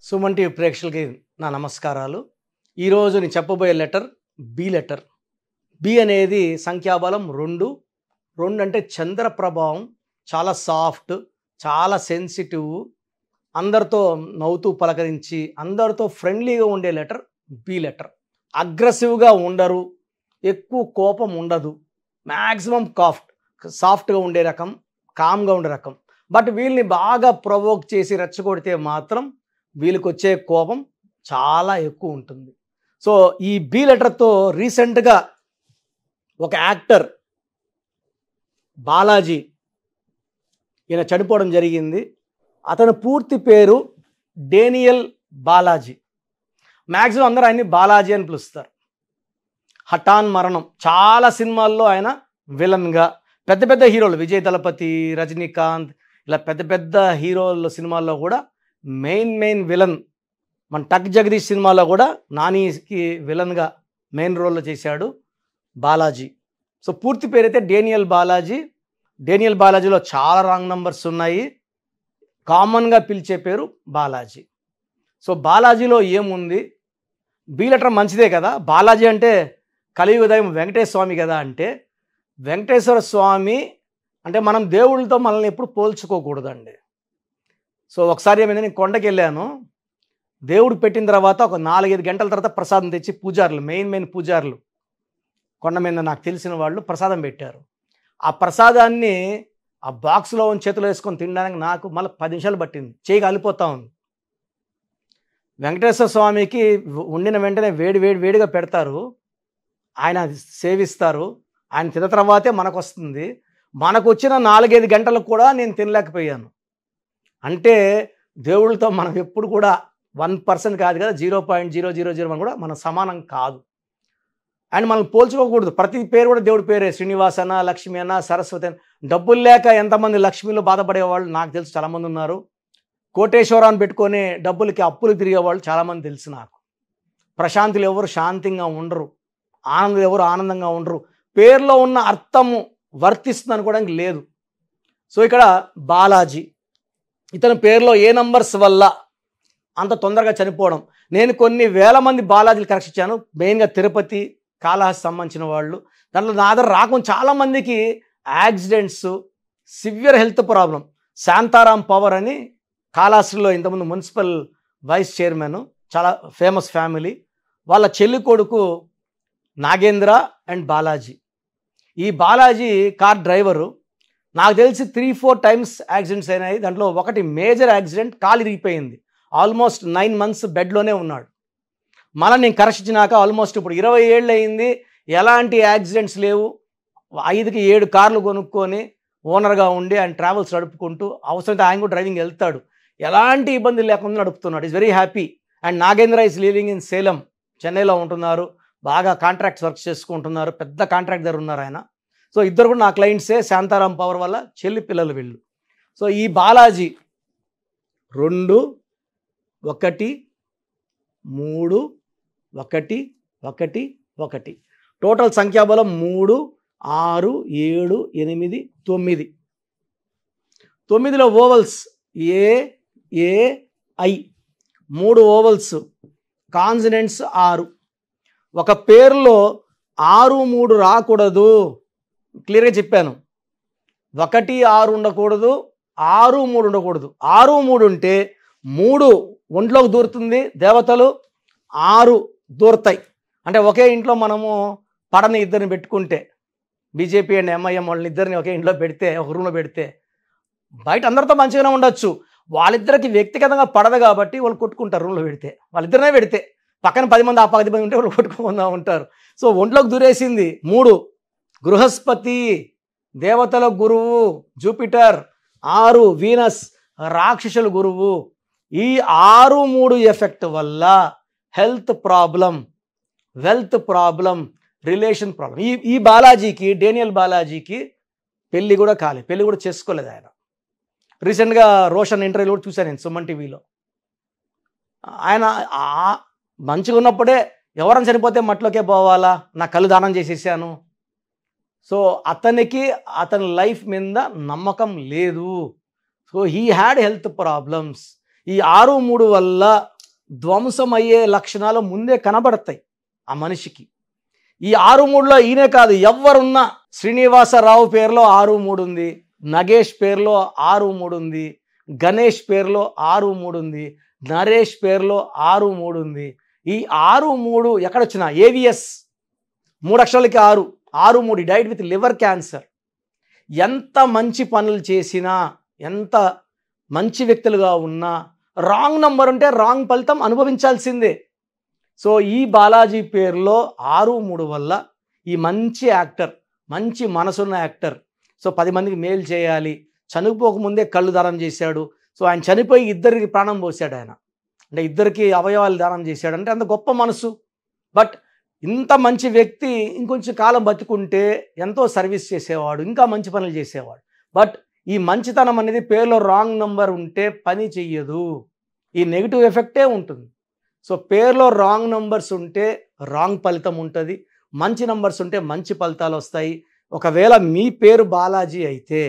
Suman TV ప్రేక్షకులకి నా నమస్కారాలు. ఈరోజు నేను చెప్పబోయే లెటర్ బి లెటర్. బి అనేది సంఖ్యాబలం 2. 2 అంటే చంద్ర ప్రభావం, చాలా సాఫ్ట్, చాలా సెన్సిటివ్, అందరితో నవ్వుతూ పలకరించి అందరితో ఫ్రెండ్లీగా ఉండే లెటర్ బి లెటర్. అగ్రెసివ్గా ఉండరు, ఎక్కువ కోపం ఉండదు, మ్యాక్సిమం సాఫ్ట్గా ఉండే రకం, కామ్గా ఉండే రకం. బట్ వీళ్ళని బాగా ప్రొవోక్ చేసి రెచ్చగొడితే మాత్రం వీళ్ళకి వచ్చే కోపం చాలా ఎక్కువ ఉంటుంది. సో ఈ బి లెటర్తో రీసెంట్గా ఒక యాక్టర్ బాలాజీ ఈయన చనిపోవడం జరిగింది. అతని పూర్తి పేరు డేనియల్ బాలాజీ. మ్యాక్సిమం అందరూ ఆయన్ని బాలాజీ అని పిలుస్తారు. హఠాన్ మరణం, చాలా సినిమాల్లో ఆయన విలన్గా, పెద్ద పెద్ద హీరోలు విజయ్ దళపతి, రజనీకాంత్, ఇలా పెద్ద పెద్ద హీరోల సినిమాల్లో కూడా మెయిన్ విలన్. మన టక్ జగదీష్ సినిమాలో కూడా నానికి విలన్గా మెయిన్ రోల్లో చేశాడు బాలాజీ. సో పూర్తి పేరైతే డేనియల్ బాలాజీ. డేనియల్ బాలాజీలో చాలా రాంగ్ నంబర్స్ ఉన్నాయి. కామన్గా పిలిచే పేరు బాలాజీ. సో బాలాజీలో ఏముంది? బి లెటర్ మంచిదే కదా. బాలాజీ అంటే కలియుగ దైవం వెంకటేశ్వర స్వామి కదా. అంటే వెంకటేశ్వర స్వామి అంటే మనం దేవుళ్ళతో మనల్ని ఎప్పుడు పోల్చుకోకూడదండి. సో ఒకసారి ఏమైంది, నేను కొండకి వెళ్ళాను. దేవుడు పెట్టిన తర్వాత ఒక 4-5 గంటల తర్వాత ప్రసాదం తెచ్చి పూజారులు, మెయిన్ పూజారులు కొండ మీద నాకు తెలిసిన వాళ్ళు ప్రసాదం పెట్టారు. ఆ ప్రసాదాన్ని ఆ బాక్స్లో చేతిలో వేసుకొని తినడానికి నాకు మళ్ళీ 10 నిమిషాలు పట్టింది. చేయి కాలిపోతా ఉంది. వెంకటేశ్వర స్వామికి వండిన వెంటనే వేడిగా పెడతారు, ఆయన సేవిస్తారు, ఆయన తిన్న తర్వాతే మనకు వస్తుంది. మనకు వచ్చిన 4-5 గంటలకు కూడా నేను తినలేకపోయాను. అంటే దేవుళ్ళతో మనం ఎప్పుడు కూడా 1% కాదు కదా, 0.0001 కూడా మనం సమానం కాదు. అండ్ మనం పోల్చుకోకూడదు. ప్రతి పేరు కూడా దేవుడి పేరే. శ్రీనివాస్ అన్న, లక్ష్మి అన్న, సరస్వతి అన్న. డబ్బులు లేక ఎంతమంది లక్ష్మిలో బాధపడేవాళ్ళు నాకు తెలుసు, చాలామంది ఉన్నారు. కోటేశ్వరాన్ని పెట్టుకొని డబ్బులకి అప్పులు తిరిగేవాళ్ళు చాలామంది తెలుసు నాకు. ప్రశాంతులు ఎవరు శాంతంగా ఉండరు, ఆనందులు ఎవరు ఆనందంగా ఉండరు. పేరులో ఉన్న అర్థము వర్తిస్తుంది అనుకోవడానికి లేదు. సో ఇక్కడ బాలాజీ, ఇతని పేరులో ఏ నంబర్స్ వల్ల అంత తొందరగా చనిపోవడం. నేను కొన్ని వేల మంది బాలాజీలు కరెక్ట్ ఇచ్చాను, మెయిన్గా తిరుపతి, కాళహస్తి సంబంధించిన వాళ్ళు. దాంట్లో నా దగ్గర రాకుండా చాలామందికి accidents, severe health problem. Shantaram power అని కాళహస్తిలో ఇంతకుముందు మున్సిపల్ వైస్ చైర్మన్, చాలా ఫేమస్ ఫ్యామిలీ. వాళ్ళ చెల్లి కొడుకు నాగేంద్ర అండ్ బాలాజీ. ఈ బాలాజీ కార్ డ్రైవరు. నాకు తెలిసి 3-4 టైమ్స్ యాక్సిడెంట్స్ అయినాయి. దాంట్లో ఒకటి మేజర్ యాక్సిడెంట్, కాలు ఇరిగిపోయింది. ఆల్మోస్ట్ 9 months బెడ్లోనే ఉన్నాడు. మళ్ళీ నేను కరెక్ట్ ఆల్మోస్ట్ ఇప్పుడు 20 ఏళ్ళు అయింది, ఎలాంటి యాక్సిడెంట్స్ లేవు. 5కి 7 కార్లు కొనుక్కొని ఓనర్గా ఉండి ఆయన ట్రావెల్స్ నడుపుకుంటూ, అవసరమైతే ఆయన కూడా డ్రైవింగ్ వెళ్తాడు, ఎలాంటి ఇబ్బంది లేకుండా నడుపుతున్నాడు. Is very happy. And Nagendra is living in Salem, చెన్నైలో ఉంటున్నారు. బాగా కాంట్రాక్ట్స్ వర్క్ చేసుకుంటున్నారు, పెద్ద కాంట్రాక్ట్ దగ్గర ఉన్నారు ఆయన. సో ఇద్దరు కూడా నా క్లయింట్సే. శాంతారాం పవర్ వల్ల చెల్లి పిల్లలు వీళ్ళు. సో ఈ బాలాజీ 2, 1, 3, 1, 1, 1. టోటల్ సంఖ్యాబలం 3, 6, 7, 8, 9. 9లో vowels A, I. 3 vowels, consonants 6. ఒక పేరులో 6, 3 రాకూడదు. క్లియర్గా చెప్పాను. 1, 6 ఉండకూడదు, 6, 3 ఉండకూడదు. 6, 3 ఉంటే 3 ఒంట్లోకి దూరుతుంది దేవతలు, 6 దూరతాయి. అంటే ఒకే ఇంట్లో మనము పడని ఇద్దరిని పెట్టుకుంటే, బీజేపీ అండ్ ఎంఐఎం వాళ్ళని ఇద్దరిని ఒకే ఇంట్లో పెడితే, ఒక రూమ్లో పెడితే, బయట అందరితో మంచిగానే ఉండొచ్చు, వాళ్ళిద్దరికి వ్యక్తిగతంగా పడదు కాబట్టి వాళ్ళు కొట్టుకుంటారు. రూమ్లో పెడితే వాళ్ళిద్దరినే పెడితే పక్కన 10 మంది, ఆ 10 మంది ఉంటే వాళ్ళు కొట్టుకోకుండా ఉంటారు. సో ఒంట్లోకి దూరేసింది 3. బృహస్పతి దేవతల గురువు, జూపిటర్. 6 వీనస్ రాక్షసుల గురువు. ఈ 6, 3 ఎఫెక్ట్ వల్ల health problem, wealth problem, relation problem. ఈ బాలాజీకి, డేనియల్ బాలాజీకి పెళ్ళి కూడా కాలేదు, పెళ్ళి కూడా చేసుకోలేదు ఆయన. రీసెంట్గా రోషన్ ఇంటర్వ్యూలో కూడా చూశాను నేను సుమన్ టీవీలో. ఆయన మంచిగా ఉన్నప్పుడే ఎవరైనా చనిపోతే మట్లోకే పోవాలా, నా కళ్ళు దానం చేసేసాను. సో అతనికి అతని లైఫ్ మీద నమ్మకం లేదు. So he had health problems. ఈ 6-3 వల్ల ధ్వంసమయ్యే లక్షణాలు ముందే కనబడతాయి ఆ మనిషికి. ఈ 6-3లో ఈయనే కాదు, ఎవరున్నా. శ్రీనివాసరావు పేరులో 6-3 ఉంది, నగేష్ పేరులో 6-3 ఉంది, గణేష్ పేరులో 6-3 ఉంది, నరేష్ పేరులో 6-3 ఉంది. ఈ 6-3 ఎక్కడొచ్చినా ఏవిఎస్ 3 అక్షరాలకి 6-3 డైడ్ విత్ లివర్ క్యాన్సర్. ఎంత మంచి పనులు చేసినా, ఎంత మంచి వ్యక్తులుగా ఉన్నా రాంగ్ నంబర్ ఉంటే రాంగ్ ఫలితం అనుభవించాల్సిందే. సో ఈ బాలాజీ పేరులో 6-3 వల్ల ఈ మంచి యాక్టర్, మంచి మనసున్న యాక్టర్, సో 10 మందికి మేలు చేయాలి, చనిపోకముందే కళ్ళు దానం చేశాడు. సో ఆయన చనిపోయి ఇద్దరికి ప్రాణం పోసాడు ఆయన, అంటే ఇద్దరికి అవయవాలు దానం చేశాడు, అంటే అంత గొప్ప మనసు. బట్ ఇంత మంచి వ్యక్తి ఇంకొంచెం కాలం బతుకుంటే ఎంతో సర్వీస్ చేసేవాడు, ఇంకా మంచి పనులు చేసేవాడు. బట్ ఈ మంచితనం అనేది పేరులో రాంగ్ నంబర్ ఉంటే పని చెయ్యదు, ఈ నెగిటివ్ ఎఫెక్టే ఉంటుంది. సో పేరులో రాంగ్ నంబర్స్ ఉంటే రాంగ్ ఫలితం ఉంటుంది, మంచి నంబర్స్ ఉంటే మంచి ఫలితాలు వస్తాయి. ఒకవేళ మీ పేరు బాలాజీ అయితే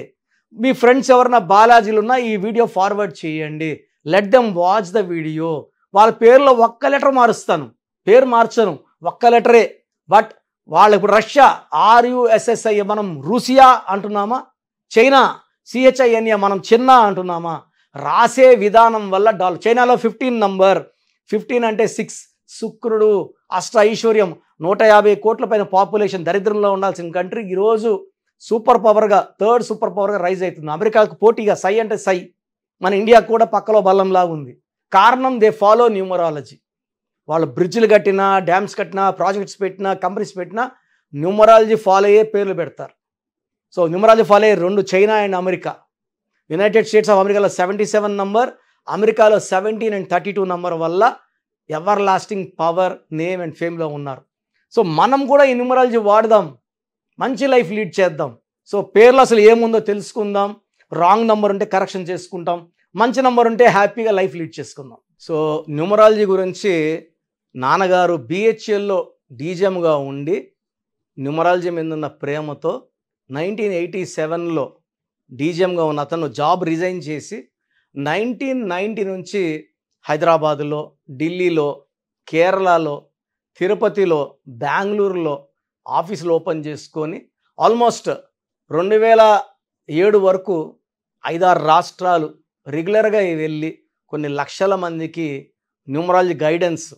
మీ ఫ్రెండ్స్ ఎవరైనా బాలాజీలు ఉన్నా ఈ వీడియో ఫార్వర్డ్ చేయండి, let them watch the video. వాళ్ళ పేరులో ఒక్క లెటర్ మారుస్తాను, పేరు మార్చను, ఒక్క లెటరే. బట్ వాళ్ళు ఇప్పుడు రష్యా RUSSI మనం రూసియా అంటున్నామా, చైనా CHINA మనం చిన్న అంటున్నామా, రాసే విధానం వల్ల డాలర్. చైనాలో 15 నంబర్, 15 అంటే 6, శుక్రుడు, అష్ట ఐశ్వర్యం, 150 కోట్ల పైన పాపులేషన్, దరిద్రంలో ఉండాల్సిన కంట్రీ ఈరోజు సూపర్ పవర్గా, థర్డ్ సూపర్ పవర్గా రైజ్ అవుతుంది. అమెరికాకు పోటీగా సై అంటే సై, మన ఇండియా కూడా పక్కలో బల్లంలాగా ఉంది. కారణం దే ఫాలో న్యూమరాలజీ. వాళ్ళు బ్రిడ్జ్లు కట్టినా, డ్యామ్స్ కట్టినా, ప్రాజెక్ట్స్ పెట్టినా, కంపెనీస్ పెట్టినా న్యూమరాలజీ ఫాలో అయ్యే పేర్లు పెడతారు. సో న్యూమరాలజీ ఫాలో అయ్యే 2 China and America. United states of అమెరికాలో 77 నంబర్, అమెరికాలో 17 and 32 నంబర్ వల్ల everlasting power, name and ఫేమ్లో ఉన్నారు. సో మనం కూడా ఈ న్యూమరాలజీ వాడదాం, మంచి లైఫ్ లీడ్ చేద్దాం. సో పేర్లు అసలు ఏముందో తెలుసుకుందాం, రాంగ్ నంబర్ ఉంటే కరెక్షన్ చేసుకుంటాం, మంచి నంబర్ ఉంటే హ్యాపీగా లైఫ్ లీడ్ చేసుకుందాం. సో న్యూమరాలజీ గురించి నాన్నగారు BHLలో డీజెమ్గా ఉండి న్యూమరాలజీ మీద ఉన్న ప్రేమతో 1987లో డీజెమ్గా ఉన్న అతను జాబ్ రిజైన్ చేసి 1990 నుంచి హైదరాబాదులో, ఢిల్లీలో, కేరళలో, తిరుపతిలో, బెంగళూరులో ఆఫీసులు ఓపెన్ చేసుకొని ఆల్మోస్ట్ 2007 వరకు 5-6 రాష్ట్రాలు రెగ్యులర్గా వెళ్ళి కొన్ని లక్షల మందికి న్యూమరాలజీ గైడెన్స్.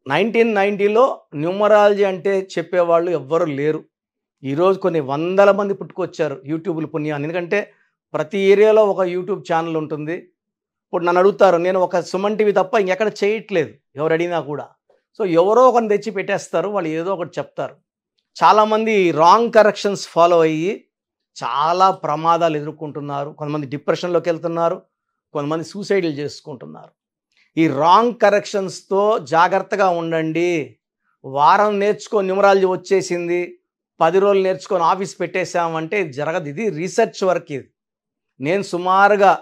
1990లో న్యూమరాలజీ అంటే చెప్పేవాళ్ళు ఎవ్వరు లేరు. ఈరోజు కొన్ని వందల మంది పుట్టుకొచ్చారు యూట్యూబ్లు పుణ్యాన్ని. ఎందుకంటే ప్రతి ఏరియాలో ఒక యూట్యూబ్ ఛానల్ ఉంటుంది. ఇప్పుడు నన్ను అడుగుతారు, నేను ఒక సుమన్ టీవీ తప్ప ఇంకెక్కడ చేయట్లేదు ఎవరు అడిగినా కూడా. సో ఎవరో ఒకరిని తెచ్చి పెట్టేస్తారు, వాళ్ళు ఏదో ఒకటి చెప్తారు. చాలామంది రాంగ్ కరెక్షన్స్ ఫాలో అయ్యి చాలా ప్రమాదాలు ఎదుర్కొంటున్నారు. కొంతమంది డిప్రెషన్లోకి వెళ్తున్నారు, కొంతమంది సూసైడ్లు చేసుకుంటున్నారు. ఈ రాంగ్ కరెక్షన్స్తో జాగ్రత్తగా ఉండండి. వారం నేర్చుకొని న్యూమరాలజీ వచ్చేసింది, 10 రోజులు నేర్చుకొని ఆఫీస్ పెట్టేశామంటే జరగదు. ఇది రీసెర్చ్ వర్క్. ఇది నేను సుమారుగా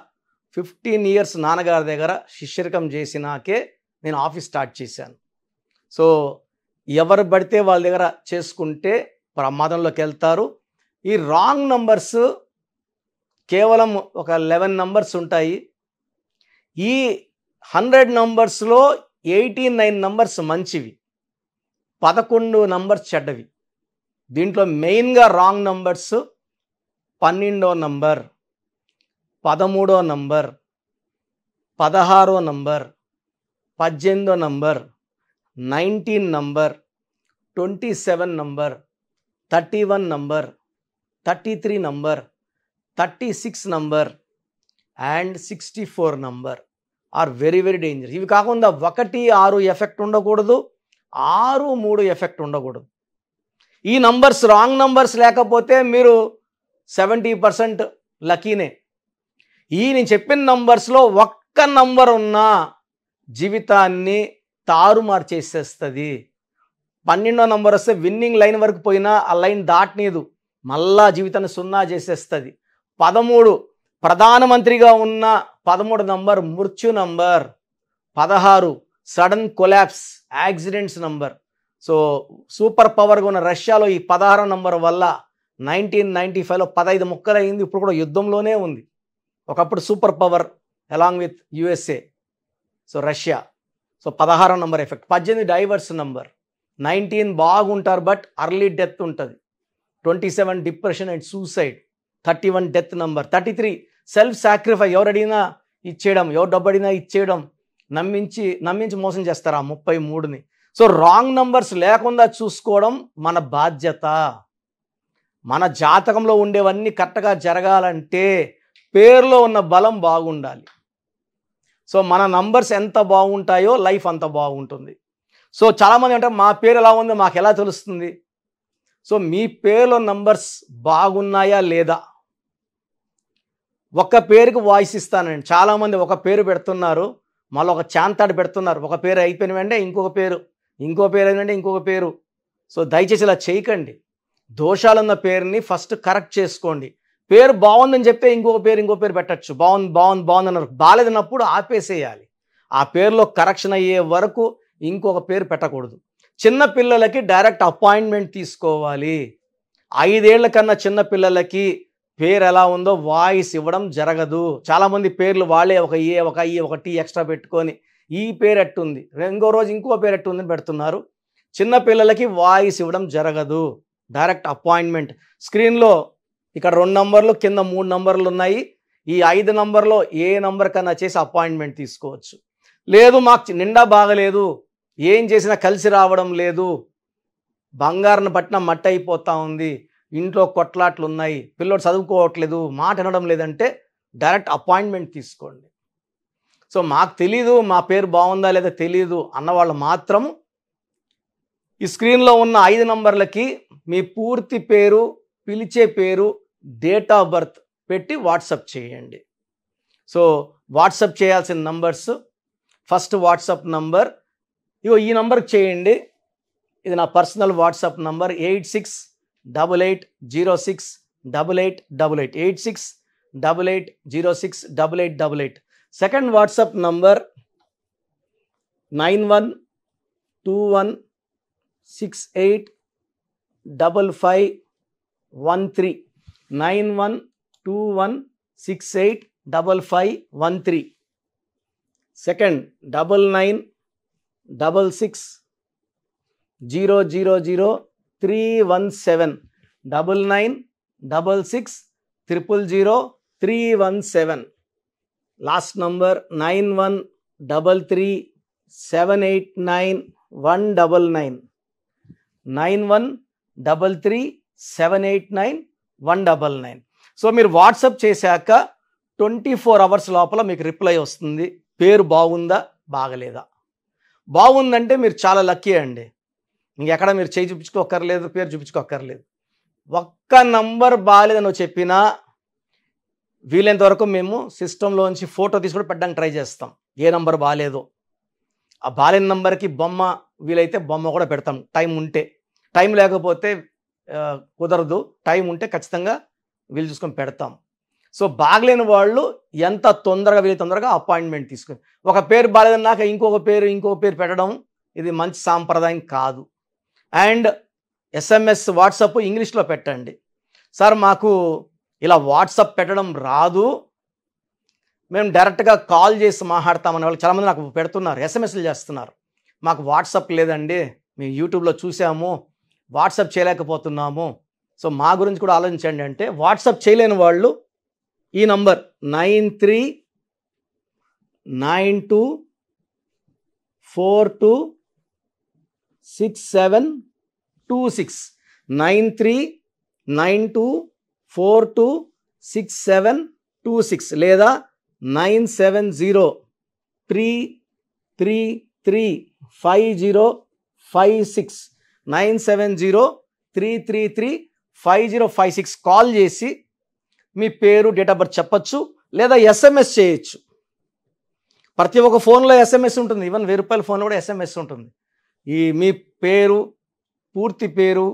15 years నాన్నగారి దగ్గర శిష్యరికం చేసినాకే నేను ఆఫీస్ స్టార్ట్ చేశాను. సో ఎవరు పడితే వాళ్ళ దగ్గర చేసుకుంటే ప్రమాదంలోకి వెళ్తారు. ఈ రాంగ్ నంబర్స్ కేవలం ఒక 11 నంబర్స్ ఉంటాయి. ఈ 100 నంబర్స్లో 89 నంబర్స్ మంచివి, 11 నంబర్స్ చెడ్డవి. దీంట్లో మెయిన్గా రాంగ్ నంబర్స్ 12వ నంబర్, 13వ నంబర్, 16వ నంబర్, 18వ number, 19 number, 27 number, 31 number, 33 number, 36 number and 64 number are very very danger. ఇవి కాకుండా 1-6 ఎఫెక్ట్ ఉండకూడదు, 6-3 ఎఫెక్ట్ ఉండకూడదు. ఈ నంబర్స్ రాంగ్ నంబర్స్ లేకపోతే మీరు 70% లక్కీనే. ఈ నేను చెప్పిన నంబర్స్లో ఒక్క నంబర్ ఉన్నా జీవితాన్ని తారుమారు చేసేస్తుంది. 12వ నంబర్ వస్తే విన్నింగ్ లైన్ వరకు పోయినా ఆ లైన్ దాటనీదు, మళ్ళా జీవితాన్ని 0 చేసేస్తుంది. 13 ప్రధానమంత్రిగా ఉన్న 13 నంబర్ మృత్యు number. 16 sudden collapse, accidents number. So super పవర్గా ఉన్న రష్యాలో ఈ 16వ నంబర్ వల్ల 1995లో 15 ముక్కలైంది. ఇప్పుడు కూడా యుద్ధంలోనే ఉంది. ఒకప్పుడు super power along with USA. So Russia. So 16వ నంబర్ ఎఫెక్ట్. 18 divorce number. 19 బాగుంటారు బట్ అర్లీ డెత్ ఉంటుంది. 27 depression and suicide. 31 death number. 33 self sacrifice, ఎవరు అడిగినా ఇచ్చేయడం, ఎవరు డబ్బు అడిగినా ఇచ్చేయడం, నమ్మించి మోసం చేస్తారు ఆ 33ని. సో రాంగ్ నంబర్స్ లేకుండా చూసుకోవడం మన బాధ్యత. మన జాతకంలో ఉండేవన్నీ కరెక్ట్గా జరగాలంటే పేరులో ఉన్న బలం బాగుండాలి. సో మన నంబర్స్ ఎంత బాగుంటాయో లైఫ్ అంత బాగుంటుంది. సో చాలామంది అంటే మా పేరు ఎలా ఉందో మాకు ఎలా తెలుస్తుంది? సో మీ పేరులో నంబర్స్ బాగున్నాయా లేదా? ఒక్క పేరుకి వాయిస్ ఇస్తానండి. చాలామంది ఒక పేరు పెడుతున్నారు, మళ్ళీ ఒక చాంతాడు పెడుతున్నారు. ఒక పేరు అయిపోయిన వెంటనే ఇంకొక పేరు, ఇంకో పేరు అయినంటే ఇంకొక పేరు. సో దయచేసి ఇలా చేయకండి. దోషాలున్న పేరుని ఫస్ట్ కరెక్ట్ చేసుకోండి. పేరు బాగుందని చెప్తే ఇంకో పేరు పెట్టచ్చు. బాగుంది అన్నారు. బాగాలేదన్నప్పుడు ఆపేసేయాలి. ఆ పేరులో కరెక్షన్ అయ్యే వరకు ఇంకొక పేరు పెట్టకూడదు. చిన్న పిల్లలకి డైరెక్ట్ అపాయింట్మెంట్ తీసుకోవాలి. 5 ఏళ్ల కన్నా చిన్న పిల్లలకి పేరు ఎలా ఉందో వాయిస్ ఇవ్వడం జరగదు. చాలామంది పేర్లు వాళ్ళే ఒక ఏ, ఒక ఐ, ఒక టీ ఎక్స్ట్రా పెట్టుకొని ఈ పేరు ఎట్టుంది, ఇంకో రోజు ఇంకో పేరు ఎట్టుందని పెడుతున్నారు. చిన్న పిల్లలకి వాయిస్ ఇవ్వడం జరగదు. Direct appointment. స్క్రీన్లో ఇక్కడ 2 నంబర్లు, కింద 3 నంబర్లు ఉన్నాయి. ఈ 5 నంబర్లో ఏ నంబర్ కన్నా చేసి అపాయింట్మెంట్ తీసుకోవచ్చు. లేదు మాకు నిండా బాగలేదు, ఏం చేసినా కలిసి రావడం లేదు, బంగారును పట్టిన మట్టి అయిపోతూ ఉంది, ఇంట్లో కొట్లాట్లు ఉన్నాయి, పిల్లోడు చదువుకోవట్లేదు, మాట వినడం లేదంటే డైరెక్ట్ అపాయింట్మెంట్ తీసుకోండి. సో మాకు తెలీదు, మా పేరు బాగుందా లేదా తెలీదు అన్నవాళ్ళు మాత్రం ఈ స్క్రీన్లో ఉన్న 5 నంబర్లకి మీ పూర్తి పేరు, పిలిచే పేరు, డేట్ ఆఫ్ బర్త్ పెట్టి వాట్సాప్ చేయండి. సో వాట్సాప్ చేయాల్సిన నంబర్స్, ఫస్ట్ వాట్సాప్ నంబర్ ఈ నంబర్కి చేయండి. ఇది నా personal WhatsApp number 8688068888 8688068888. Second WhatsApp number 9121685513 9121685513. Second 9966000317 9966000317. Last number 9133789199 9133789199. So మీరు వాట్సాప్ చేశాక 24 అవర్స్ లోపల మీకు రిప్లై వస్తుంది. పేరు బాగుందా బాగలేదా? బాగుందంటే మీరు చాలా లక్కీ అండి. ఇంకెక్కడ మీరు చేయి చూపించుకోక్కర్లేదు, పేరు చూపించుకోక్కర్లేదు. ఒక్క నంబర్ బాగాలేదని నువ్వు చెప్పినా వీలైనంత వరకు మేము సిస్టంలోంచి ఫోటో తీసుకొని పెట్టడానికి ట్రై చేస్తాం. ఏ నంబర్ బాగాలేదో ఆ బాలేని నంబర్కి బొమ్మ, వీలైతే బొమ్మ కూడా పెడతాం టైం ఉంటే. టైం లేకపోతే కుదరదు, టైం ఉంటే ఖచ్చితంగా వీలు చూసుకొని పెడతాం. సో బాగలేని వాళ్ళు ఎంత తొందరగా వీలు తొందరగా అపాయింట్మెంట్ తీసుకొని, ఒక పేరు బాగాలేదన్నాక ఇంకొక పేరు పెట్టడం ఇది మంచి సాంప్రదాయం కాదు. అండ్ SMS వాట్సాప్ ఇంగ్లీష్లో పెట్టండి. సార్ మాకు ఇలా వాట్సాప్ పెట్టడం రాదు, మేము డైరెక్ట్గా కాల్ చేసి మాట్లాడతామనే వాళ్ళు చాలామంది నాకు పెడుతున్నారు, SMSలు చేస్తున్నారు. మాకు వాట్సాప్ లేదండి, మేము యూట్యూబ్లో చూసాము, వాట్సాప్ చేయలేకపోతున్నాము, సో మా గురించి కూడా ఆలోచించండి అంటే, వాట్సాప్ చేయలేని వాళ్ళు ఈ నంబర్ 9392426726 9392426726 లేదా 9703335056 9703335056 కాల్ చేసి మీ పేరు, డేట్ ఆఫ్ బర్త్ చెప్పచ్చు, లేదా SMS చేయొచ్చు. ప్రతి ఒక్క ఫోన్లో SMS ఉంటుంది, ఈవెన్ ₹1000 ఫోన్లో కూడా SMS ఉంటుంది. ఈ మీ పేరు, పూర్తి పేరు,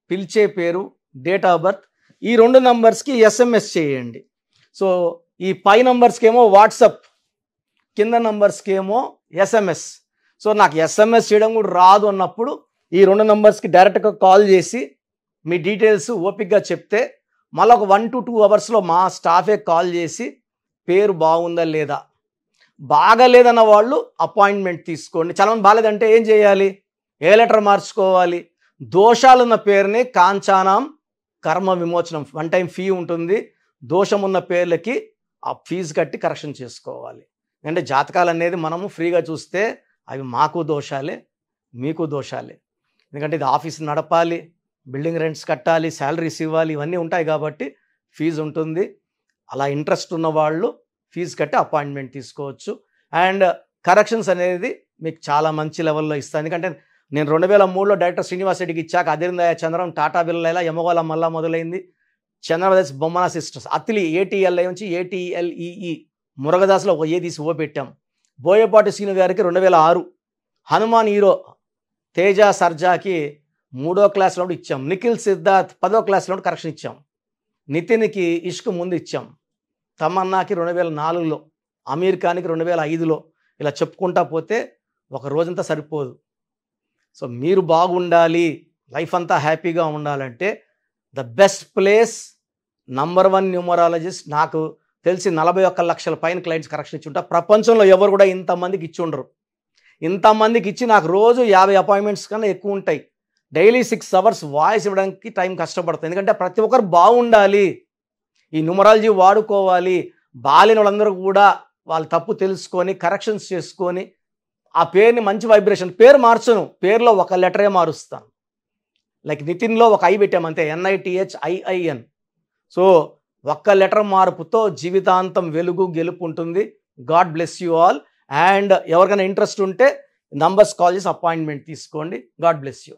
పిలిచే పేరు, డేట్ ఆఫ్ బర్త్, ఈ 2 నంబర్స్కి SMS చేయండి. సో ఈ పై నంబర్స్కి ఏమో వాట్సాప్, కింద నంబర్స్కి ఏమో SMS. సో నాకు SMS చేయడం కూడా రాదు అన్నప్పుడు ఈ 2 నంబర్స్కి డైరెక్ట్గా కాల్ చేసి మీ డీటెయిల్స్ ఓపిక్గా చెప్తే మళ్ళీ ఒక 1 to 2 అవర్స్లో మా స్టాఫే కాల్ చేసి పేరు బాగుందా లేదా, బాగాలేదన్న వాళ్ళు అపాయింట్మెంట్ తీసుకోండి. చాలామంది బాగాలేదంటే ఏం చేయాలి? ఏ లెటర్ మార్చుకోవాలి? దోషాలున్న పేరుని కాంచానాం కర్మ విమోచనం, 1 టైం ఫీ ఉంటుంది. దోషమున్న పేర్లకి ఆ ఫీజు కట్టి కరెక్షన్ చేసుకోవాలి. అంటే జాతకాలు అనేది మనము ఫ్రీగా చూస్తే అవి మాకు దోషాలే, మీకు దోషాలే. ఎందుకంటే ఇది ఆఫీస్ నడపాలి, బిల్డింగ్ రెంట్స్ కట్టాలి, శాలరీస్ ఇవ్వాలి, ఇవన్నీ ఉంటాయి కాబట్టి ఫీజు ఉంటుంది. అలా ఇంట్రెస్ట్ ఉన్న వాళ్ళు ఫీజు కట్టి అపాయింట్మెంట్ తీసుకోవచ్చు. అండ్ కరెక్షన్స్ అనేది మీకు చాలా మంచి లెవెల్లో ఇస్తాను. ఎందుకంటే నేను 2003లో డైరెక్టర్ శ్రీనివాస్ రెడ్డికి ఇచ్చాక అధిరిందయ చంద్రం, టాటా బిర్లా, యమగోళ మళ్ళా మొదలైంది. చంద్రప్రదేశ్ బొమ్మన సిస్టర్స్, అతిలి ఏటీఎల్ఐ నుంచి ఏటీఎల్ఈఈ, మురగదాస్లో ఒక ఏ తీసి ఓ పెట్టాం. బోయపాటి శ్రీను గారికి 2006, హనుమాన్ హీరో తేజ సర్జాకి 3వ క్లాస్లో ఇచ్చాం. నిఖిల్ సిద్ధార్థ్ 10వ క్లాస్లో కరెక్షన్ ఇచ్చాం. నితిన్కి ఇష్క్ ముందు ఇచ్చాం. తమన్నాకి 2004లో, అమీర్ ఖాన్కి 2005లో. ఇలా చెప్పుకుంటా పోతే ఒక రోజంతా సరిపోదు. సో మీరు బాగుండాలి, లైఫ్ అంతా హ్యాపీగా ఉండాలంటే the best place, number 1 numerologist. నాకు తెలిసి 41 లక్షల పైన క్లయింట్స్ కరెక్షన్ ఇచ్చి ఉంటా. ప్రపంచంలో ఎవరు కూడా ఇంతమందికి ఇచ్చి ఉండరు. ఇంతమందికి ఇచ్చి నాకు రోజు 50 అపాయింట్మెంట్స్ కన్నా ఎక్కువ ఉంటాయి. డైలీ 6 అవర్స్ వాయిస్ ఇవ్వడానికి టైం కష్టపడతాను. ఎందుకంటే ప్రతి ఒక్కరు బాగుండాలి, ఈ న్యూమరాలజీ వాడుకోవాలి. బాలిన వాళ్ళందరూ కూడా వాళ్ళ తప్పు తెలుసుకొని కరెక్షన్స్ చేసుకొని ఆ పేరుని మంచి వైబ్రేషన్, పేరు మార్చను, పేరులో ఒక లెటరే మారుస్తాను. లైక్ నితిన్లో ఒక ఐ పెట్టామంతే, NITHIIN. సో ఒక్క లెటర్ మార్పుతో జీవితాంతం వెలుగు గెలుపు ఉంటుంది. God bless you all. And ఎవరికైనా ఇంట్రెస్ట్ ఉంటే నంబర్స్ కాల్ చేసి అపాయింట్మెంట్ తీసుకోండి. God bless you.